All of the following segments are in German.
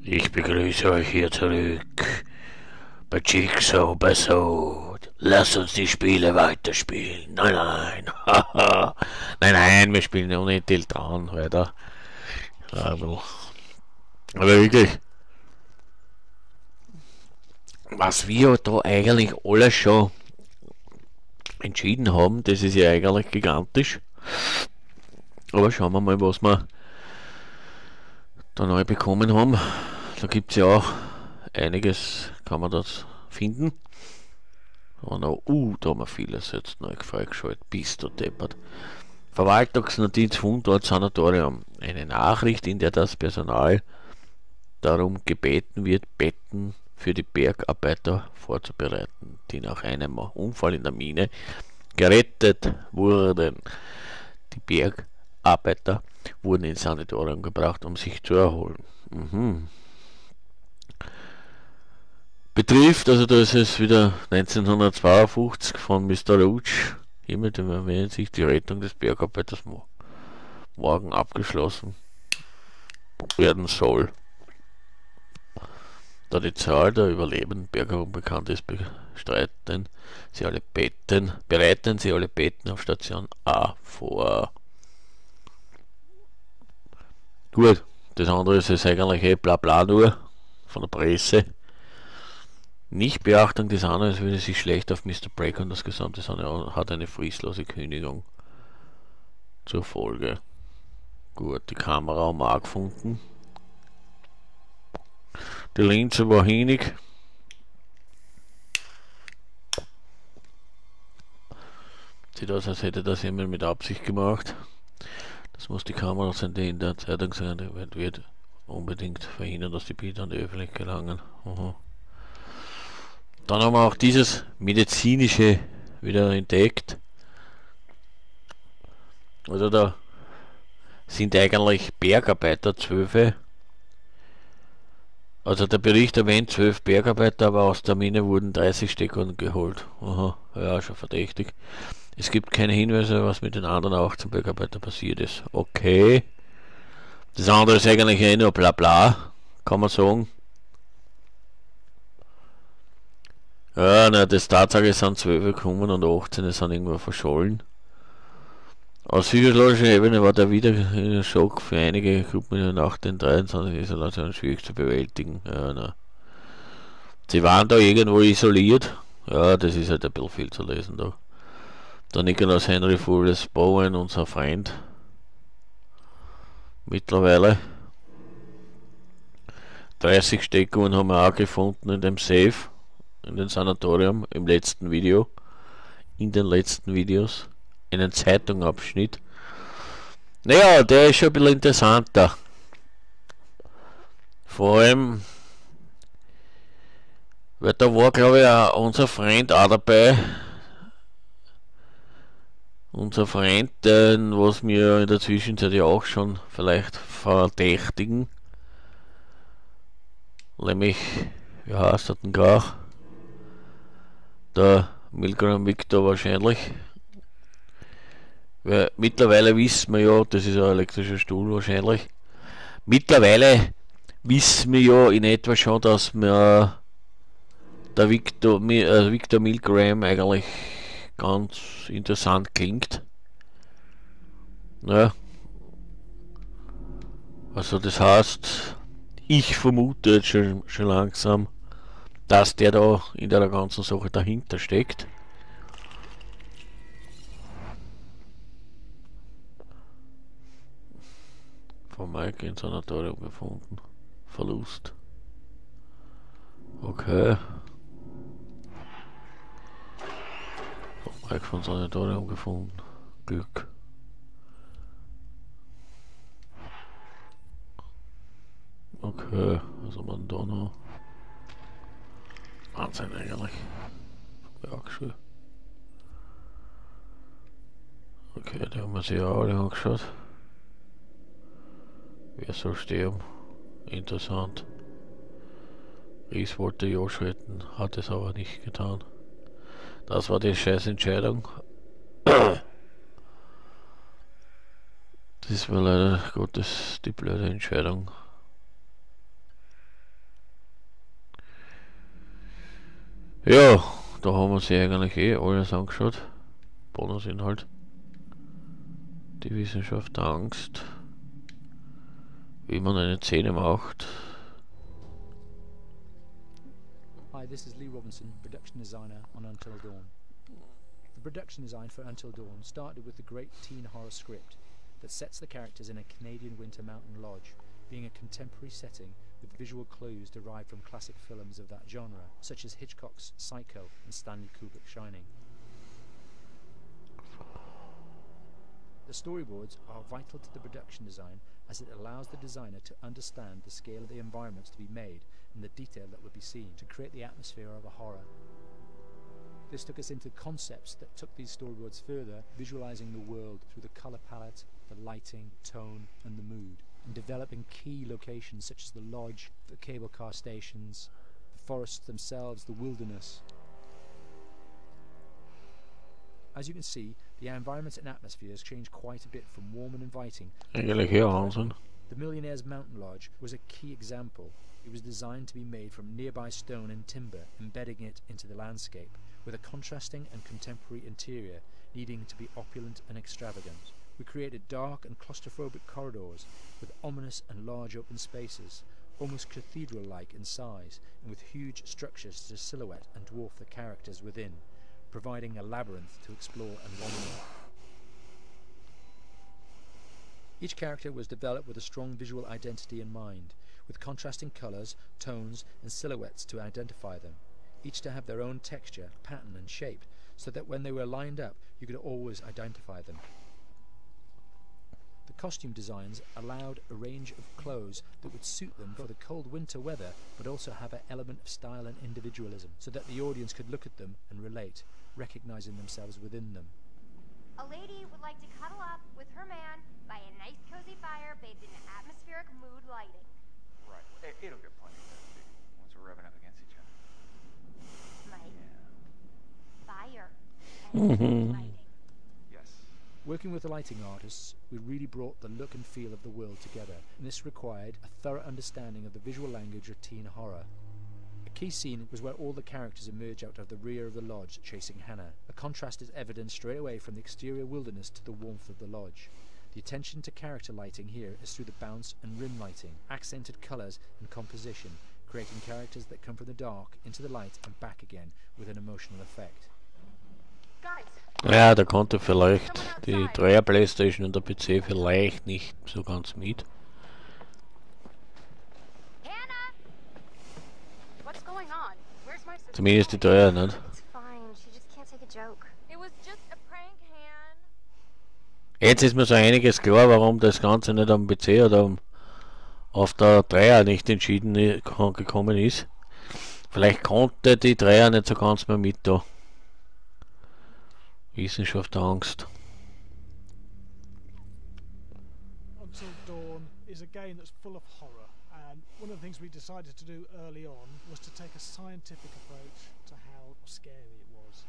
Ich begrüße euch hier zurück bei Jigsaw Basod. Lasst uns die Spiele weiterspielen. Nein, nein, haha. Nein, nein, wir spielen ja nicht dran weiter. Aber wirklich, was wir da eigentlich alles schon entschieden haben, das ist ja eigentlich gigantisch. Aber schauen wir mal, was wir da neu bekommen haben. Da gibt es ja auch einiges, kann man das finden. Und auch, da haben wir vieles jetzt neu freigeschaltet. Bist du deppert. Verwaltungsnotiz Fundort Sanatorium. Eine Nachricht, in der das Personal darum gebeten wird, Betten für die Bergarbeiter vorzubereiten, die nach einem Unfall in der Mine gerettet wurden. Die Bergarbeiter wurden ins Sanatorium gebracht, um sich zu erholen. Betrifft, also da ist es wieder 1952 von Mr. Roach. Hiermit erwähnt sich die Rettung des Bergarbeiters morgen abgeschlossen werden soll. Da die Zahl der überlebenden Berger unbekannt ist, bereiten sie alle Betten auf Station A vor. Gut, das andere ist es eigentlich bla bla nur von der Presse. Nichtbeachtung des anderen würde sich schlecht auf Mr. Break und das gesamte Sanatorium hat eine fristlose Kündigung zur Folge. Gut, die Kamera haben wir auch gefunden. Die Linse war hinig. Sieht aus, als hätte das jemand mit Absicht gemacht. Das muss die Kamera sein, die in der Zeitung sein wird unbedingt verhindern, dass die Bilder an die Öffentlichkeit gelangen. Dann haben wir auch dieses medizinische wieder entdeckt. Also da sind eigentlich Bergarbeiter 12. Also der Bericht erwähnt 12 Bergarbeiter, aber aus der Mine wurden 30 Steckungen geholt. Ja, schon verdächtig. Es gibt keine Hinweise, was mit den anderen 18 Bergarbeitern passiert ist. Okay. Das andere ist eigentlich nur bla bla, kann man sagen. Ja, das Tatsache sind 12 gekommen und 18 sind irgendwo verschollen. Aus physiologischer Ebene war der wieder Schock für einige Gruppen nach den 23 Isolationen schwierig zu bewältigen. Ja, sie waren da irgendwo isoliert. Ja, das ist halt ein bisschen viel zu lesen da. Der Nikolaus Henry Fulles Bowen, unser Freund. Mittlerweile. 30 Steckungen haben wir auch gefunden in dem Safe. In dem Sanatorium im letzten Video. In den letzten Videos. Einen Zeitungabschnitt. Naja, der ist schon ein bisschen interessanter. Vor allem, weil da war, glaube ich, auch unser Freund auch dabei. Unser Freund, was wir in der Zwischenzeit ja auch schon vielleicht verdächtigen. Nämlich, wie heißt er denn gar? Der Milgram Victor wahrscheinlich. Weil mittlerweile wissen wir ja, das ist ein elektrischer Stuhl wahrscheinlich. Mittlerweile wissen wir ja in etwa schon, dass mir der Victor Milgram eigentlich ganz interessant klingt. Ja. Also das heißt, ich vermute jetzt schon langsam, dass der da in der ganzen Sache dahinter steckt. Von Mike ins Sanatorium gefunden. Verlust. Okay. Von Mike vom Sanatorium gefunden. Glück. Okay, was haben wir denn da noch? Wahnsinn eigentlich. Bergschule. Okay, die haben wir sich auch alle angeschaut. Wer soll sterben? Interessant. Ries wollte ja schreiten, hat es aber nicht getan. Das war die Scheißentscheidung. Das war leider Gottes die blöde Entscheidung. Ja, da haben wir sich eigentlich eh alles angeschaut. Bonusinhalt. Die Wissenschaft der Angst. Wie man eine Szene macht. Hi, this is Lee Robinson, production designer on Until Dawn. The production design for Until Dawn started with the great teen horror script that sets the characters in a Canadian winter mountain lodge, being a contemporary setting with visual clues derived from classic films of that genre, such as Hitchcock's Psycho and Stanley Kubrick's Shining. The storyboards are vital to the production design as it allows the designer to understand the scale of the environments to be made and the detail that would be seen to create the atmosphere of a horror. This took us into concepts that took these storyboards further, visualizing the world through the color palette, the lighting, tone and the mood, and developing key locations such as the lodge, the cable car stations, the forests themselves, the wilderness. As you can see, the environments and atmospheres change quite a bit from warm and inviting. Eigenlijk heel Hansen. The Millionaire's Mountain Lodge was a key example. It was designed to be made from nearby stone and timber, embedding it into the landscape, with a contrasting and contemporary interior needing to be opulent and extravagant. We created dark and claustrophobic corridors with ominous and large open spaces, almost cathedral-like in size, and with huge structures to silhouette and dwarf the characters within, providing a labyrinth to explore and wander. Each character was developed with a strong visual identity in mind, with contrasting colours, tones and silhouettes to identify them, each to have their own texture, pattern and shape, so that when they were lined up you could always identify them. The costume designs allowed a range of clothes that would suit them for the cold winter weather, but also have an element of style and individualism, so that the audience could look at them and relate, recognizing themselves within them. A lady would like to cuddle up with her man by a nice cozy fire bathed in atmospheric mood lighting. Right. It'll get plenty of that once we're rubbing up against each other. Like fire Mhm. and lighting. Yes. Working with the lighting artists, we really brought the look and feel of the world together, and this required a thorough understanding of the visual language of teen horror. A key scene was where all the characters emerge out of the rear of the lodge chasing Hannah. A contrast is evident straight away from the exterior wilderness to the warmth of the lodge. The attention to character lighting here is through the bounce and rim lighting, accented colours and composition, creating characters that come from the dark into the light and back again with an emotional effect. Guys, Ja, da konnte vielleicht die 3er Playstation und der PC vielleicht nicht so ganz mit. Hannah! What's going on? Where's my sister? Zumindest die 3er nicht. It's fine. She just can't take a joke. It was just a prank, Han. Jetzt ist mir so einiges klar, warum das Ganze nicht am PC oder auf der 3er nicht entschieden gekommen ist. Vielleicht konnte die 3er nicht so ganz mehr mit da. Wissenschaft der Angst. Until Dawn is a game that's full of horror, and one of the things we decided to do early on was to take a scientific approach to how scary it was.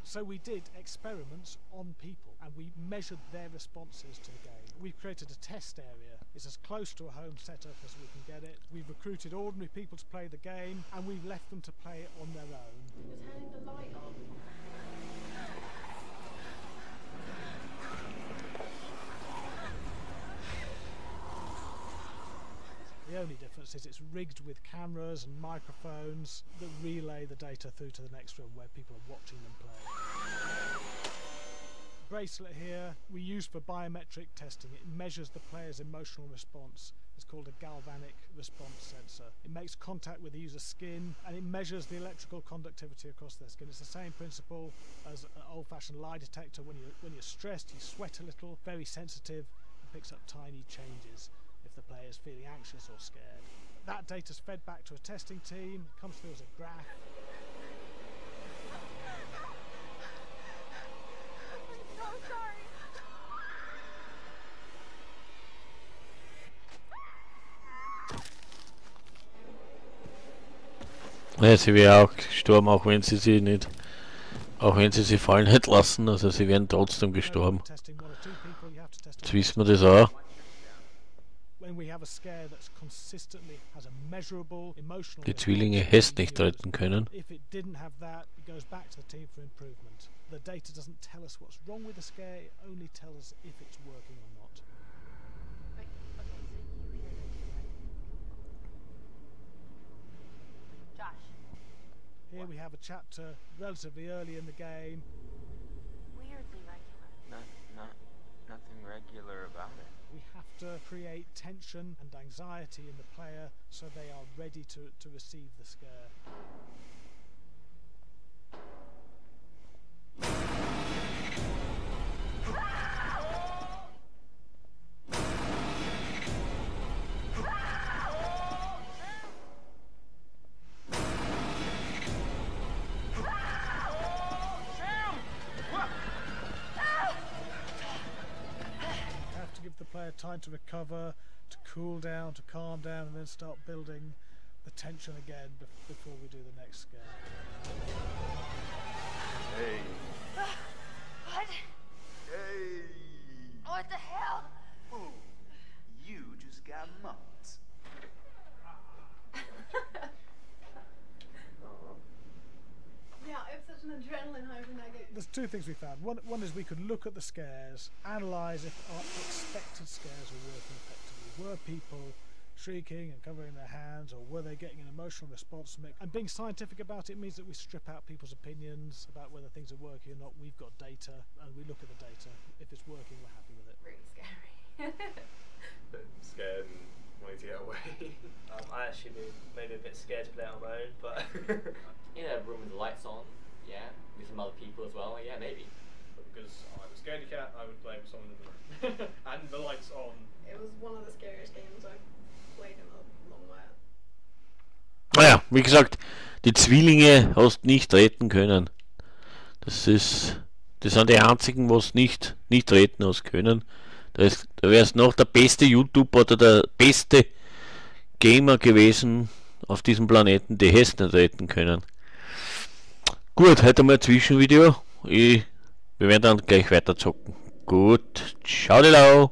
So we did experiments on people and we measured their responses to the game. We've created a test area. It's as close to a home setup as we can get it. We've recruited ordinary people to play the game and we've left them to play it on their own. Just turning the light on. The only difference is it's rigged with cameras and microphones that relay the data through to the next room where people are watching them play. Bracelet here we use for biometric testing. It measures the player's emotional response. It's called a galvanic response sensor. It makes contact with the user's skin and it measures the electrical conductivity across their skin. It's the same principle as an old-fashioned lie detector. When you're stressed, you sweat a little, very sensitive, and picks up tiny changes if the player is feeling anxious or scared. That data's fed back to a testing team, comes through as a graph. I'm so sorry. Ja, sie wäre auch gestorben, auch wenn sie sie fallen hätte lassen, also sie wären trotzdem gestorben. Jetzt wissen wir das auch. When we have have a scare that's consistently has a measurable emotional Die Zwillinge response hättest being nicht used. retten können. If it didn't have that, it goes back to the team for improvement. The data doesn't tell us what's wrong with the scare, it only tells us if it's working or not. Wait, okay, so you hear that too, right? Josh, Here we have a chapter relatively early in the game. weirdly regular. Nothing regular about it. We have to create tension and anxiety in the player so they are ready to receive the scare. The player time to recover, to cool down, to calm down, and then start building the tension again before we do the next scare. Hey. What? Hey. What the hell? Ooh, you just got mugged. Yeah, I have such an adrenaline high when I get. There's two things we found. One is we could look at the scares, analyse if our expected scares were working effectively. Were people shrieking and covering their hands, or were they getting an emotional response from it? And being scientific about it means that we strip out people's opinions about whether things are working or not. We've got data, and we look at the data. If it's working, we're happy with it. Really scary. Bit scared and wanting to get away. I actually be maybe a bit scared to play on my own, but In a room with the lights on, yeah, with some other people as well, yeah, maybe. because I'm a scaredy cat, I would play with someone in the room. And the lights on. It was one of the scariest games I've played in a long while. Naja, wie gesagt, die Zwillinge hast nicht retten können. Das sind die einzigen, was nicht retten hast können. Da wär's noch der beste YouTuber oder der beste Gamer gewesen auf diesem Planeten, die hättest nicht retten können. Gut, heute mal ein Zwischenvideo. Wir werden dann gleich weiter zocken. Gut, ciao, Lau.